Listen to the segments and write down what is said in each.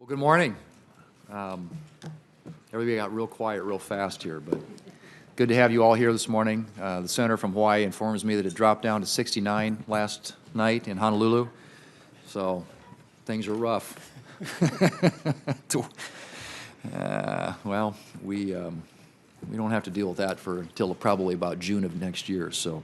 Well, good morning. Everybody got real quiet real fast here, but good to have you all here this morning. The senator from Hawaii informs me that it dropped down to 69 last night in Honolulu, so things are rough. Well, we don't have to deal with that until probably about June of next year. So,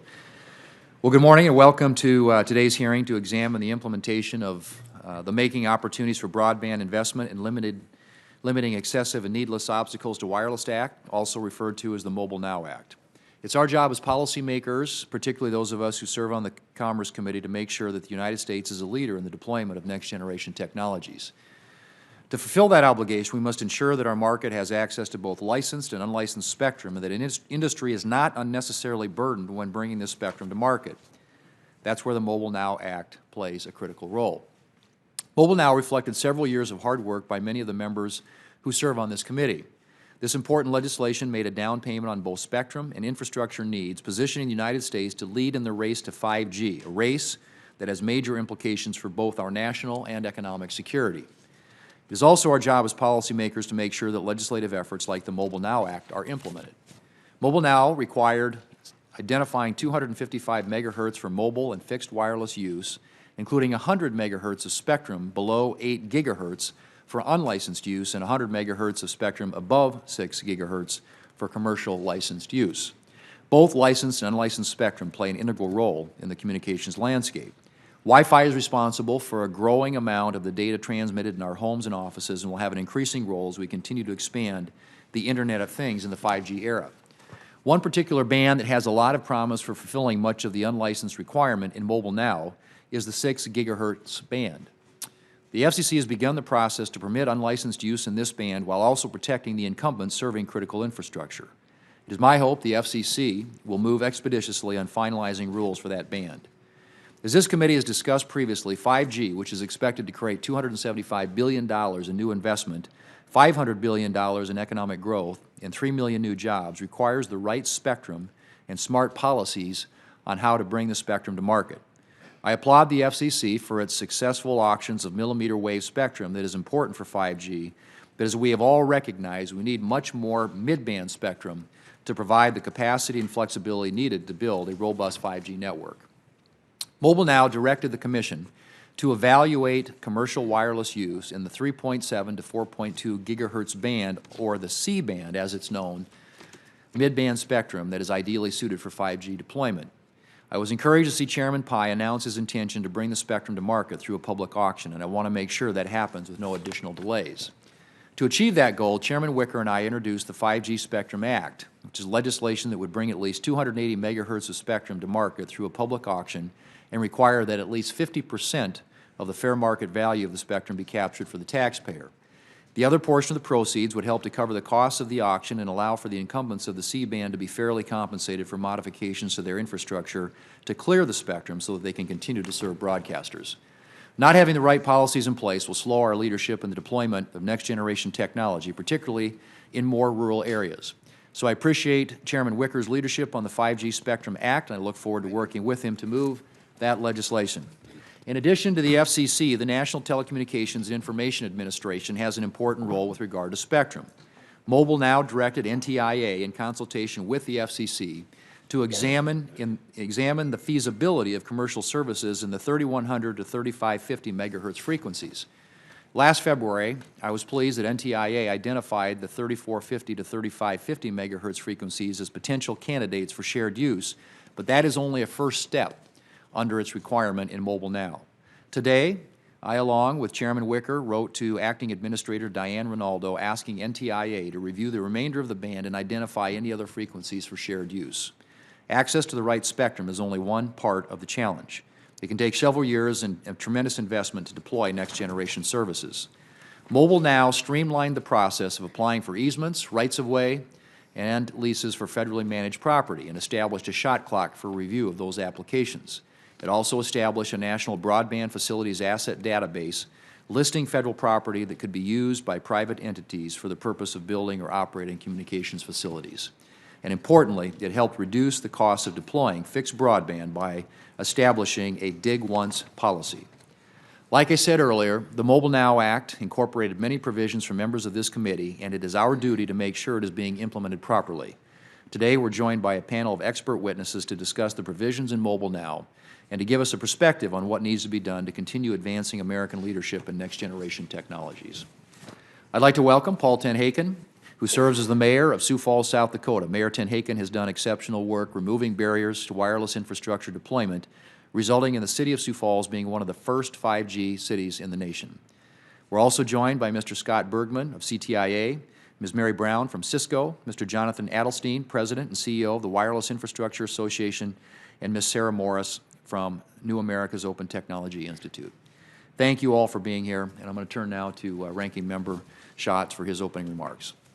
well, good morning and welcome to today's hearing to examine the implementation of the Making Opportunities for Broadband Investment and Limiting Excessive and Needless Obstacles to Wireless Act, also referred to as the Mobile Now Act. It's our job as policymakers, particularly those of us who serve on the Commerce Committee, to make sure that the United States is a leader in the deployment of next-generation technologies. To fulfill that obligation, we must ensure that our market has access to both licensed and unlicensed spectrum and that industry is not unnecessarily burdened when bringing this spectrum to market. That's where the Mobile Now Act plays a critical role. Mobile Now reflected several years of hard work by many of the members who serve on this committee. This important legislation made a down payment on both spectrum and infrastructure needs, positioning the United States to lead in the race to 5G, a race that has major implications for both our national and economic security. It is also our job as policymakers to make sure that legislative efforts like the Mobile Now Act are implemented. Mobile Now required identifying 255 megahertz for mobile and fixed wireless use, including 100 megahertz of spectrum below 8 gigahertz for unlicensed use and 100 megahertz of spectrum above 6 gigahertz for commercial licensed use. Both licensed and unlicensed spectrum play an integral role in the communications landscape. Wi-Fi is responsible for a growing amount of the data transmitted in our homes and offices and will have an increasing role as we continue to expand the Internet of Things in the 5G era. One particular band that has a lot of promise for fulfilling much of the unlicensed requirement in Mobile Now is the 6 gigahertz band. The FCC has begun the process to permit unlicensed use in this band while also protecting the incumbents serving critical infrastructure. It is my hope the FCC will move expeditiously on finalizing rules for that band. As this committee has discussed previously, 5G, which is expected to create $275 billion in new investment, $500 billion in economic growth, and 3 million new jobs, requires the right spectrum and smart policies on how to bring the spectrum to market. I applaud the FCC for its successful auctions of millimeter wave spectrum that is important for 5G, but as we have all recognized, we need much more mid-band spectrum to provide the capacity and flexibility needed to build a robust 5G network. Mobile Now directed the Commission to evaluate commercial wireless use in the 3.7 to 4.2 gigahertz band, or the C-band as it's known, mid-band spectrum that is ideally suited for 5G deployment. I was encouraged to see Chairman Pai announce his intention to bring the spectrum to market through a public auction, and I want to make sure that happens with no additional delays. To achieve that goal, Chairman Wicker and I introduced the 5G Spectrum Act, which is legislation that would bring at least 280 megahertz of spectrum to market through a public auction and require that at least 50% of the fair market value of the spectrum be captured for the taxpayer. The other portion of the proceeds would help to cover the costs of the auction and allow for the incumbents of the C-band to be fairly compensated for modifications to their infrastructure to clear the spectrum so that they can continue to serve broadcasters. Not having the right policies in place will slow our leadership in the deployment of next-generation technology, particularly in more rural areas. So I appreciate Chairman Wicker's leadership on the 5G Spectrum Act, and I look forward to working with him to move that legislation. In addition to the FCC, the National Telecommunications and Information Administration has an important role with regard to spectrum. Mobile Now directed NTIA, in consultation with the FCC, to examine the feasibility of commercial services in the 3100 to 3550 megahertz frequencies. Last February, I was pleased that NTIA identified the 3450 to 3550 megahertz frequencies as potential candidates for shared use, but that is only a first step under its requirement in Mobile Now. Today, I, along with Chairman Wicker, wrote to Acting Administrator Diane Rinaldo asking NTIA to review the remainder of the band and identify any other frequencies for shared use. Access to the right spectrum is only one part of the challenge. It can take several years and a tremendous investment to deploy next-generation services. Mobile Now streamlined the process of applying for easements, rights-of-way, and leases for federally managed property and established a shot clock for review of those applications. It also established a National Broadband Facilities Asset Database listing federal property that could be used by private entities for the purpose of building or operating communications facilities. And importantly, it helped reduce the cost of deploying fixed broadband by establishing a dig-once policy. Like I said earlier, the Mobile Now Act incorporated many provisions from members of this committee, and it is our duty to make sure it is being implemented properly. Today, we're joined by a panel of expert witnesses to discuss the provisions in Mobile Now and to give us a perspective on what needs to be done to continue advancing American leadership in next-generation technologies. I'd like to welcome Paul Tenhaken, who serves as the mayor of Sioux Falls, South Dakota. Mayor Tenhaken has done exceptional work removing barriers to wireless infrastructure deployment, resulting in the city of Sioux Falls being one of the first 5G cities in the nation. We're also joined by Mr. Scott Bergman of CTIA, Ms. Mary Brown from Cisco, Mr. Jonathan Adelstein, President and CEO of the Wireless Infrastructure Association, and Ms. Sarah Morris from New America's Open Technology Institute. Thank you all for being here, and I'm going to turn now to Ranking Member Schatz for his opening remarks.